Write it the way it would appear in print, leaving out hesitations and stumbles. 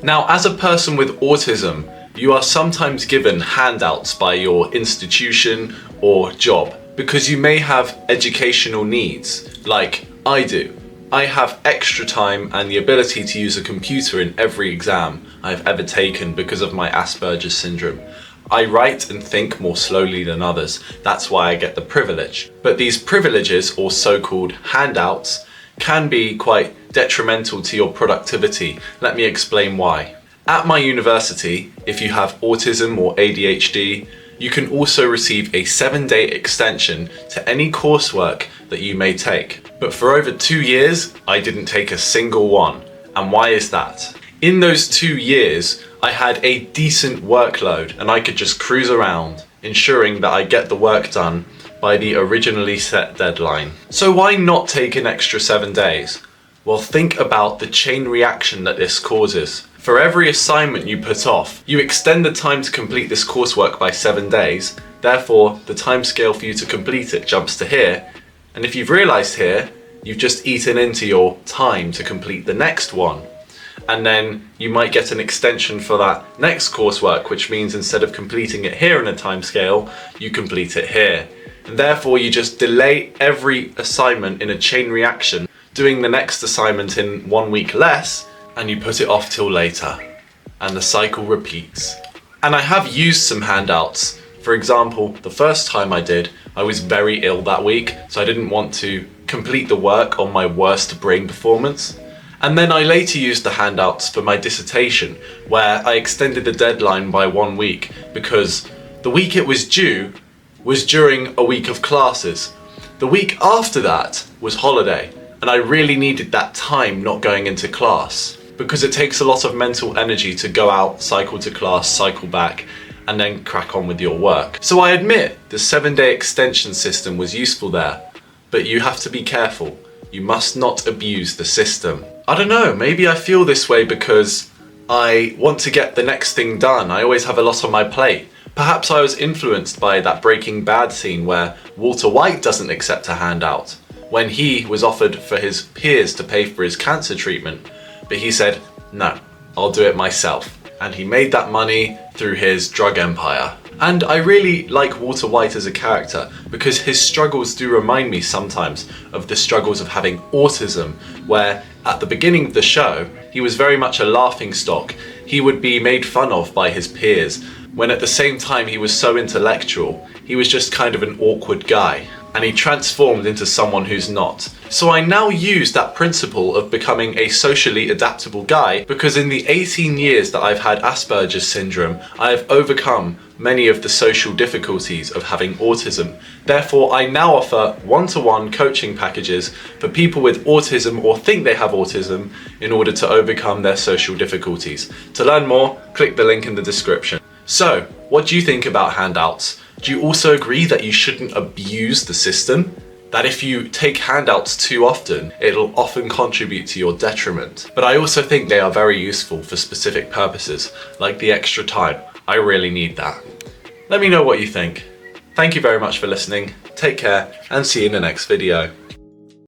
Now, as a person with autism, you are sometimes given handouts by your institution or job because you may have educational needs, like I do. I have extra time and the ability to use a computer in every exam I've ever taken because of my Asperger's syndrome. I write and think more slowly than others, that's why I get the privilege. But these privileges, or so-called handouts, can be quite detrimental to your productivity. Let me explain why. At my university, if you have autism or ADHD, you can also receive a 7-day extension to any coursework that you may take. But for over 2 years, I didn't take a single one. And why is that? In those 2 years, I had a decent workload and I could just cruise around, ensuring that I get the work done by the originally set deadline. So why not take an extra 7 days? Well, think about the chain reaction that this causes. For every assignment you put off, you extend the time to complete this coursework by 7 days, therefore the timescale for you to complete it jumps to here, and if you've realised here, you've just eaten into your time to complete the next one. And then you might get an extension for that next coursework, which means instead of completing it here in a timescale, you complete it here. And therefore you just delay every assignment in a chain reaction, doing the next assignment in 1 week less, and you put it off till later. And the cycle repeats. And I have used some handouts. For example, the first time I did, I was very ill that week, so I didn't want to complete the work on my worst brain performance. And then I later used the handouts for my dissertation, where I extended the deadline by 1 week because the week it was due was during a week of classes. The week after that was holiday, and I really needed that time not going into class because it takes a lot of mental energy to go out, cycle to class, cycle back, and then crack on with your work. So I admit the 7-day extension system was useful there, but you have to be careful. You must not abuse the system. I don't know, maybe I feel this way because I want to get the next thing done. I always have a lot on my plate. Perhaps I was influenced by that Breaking Bad scene where Walter White doesn't accept a handout when he was offered for his peers to pay for his cancer treatment. But he said, no, I'll do it myself. And he made that money through his drug empire. And I really like Walter White as a character because his struggles do remind me sometimes of the struggles of having autism, where at the beginning of the show, he was very much a laughingstock. He would be made fun of by his peers, when at the same time he was so intellectual, he was just kind of an awkward guy. And he transformed into someone who's not. So I now use that principle of becoming a socially adaptable guy because in the 18 years that I've had Asperger's syndrome, I have overcome many of the social difficulties of having autism. Therefore, I now offer one-to-one coaching packages for people with autism or think they have autism in order to overcome their social difficulties. To learn more, click the link in the description. So, what do you think about handouts? Do you also agree that you shouldn't abuse the system? That if you take handouts too often, it'll often contribute to your detriment. But I also think they are very useful for specific purposes, like the extra time. I really need that. Let me know what you think. Thank you very much for listening, take care, and see you in the next video.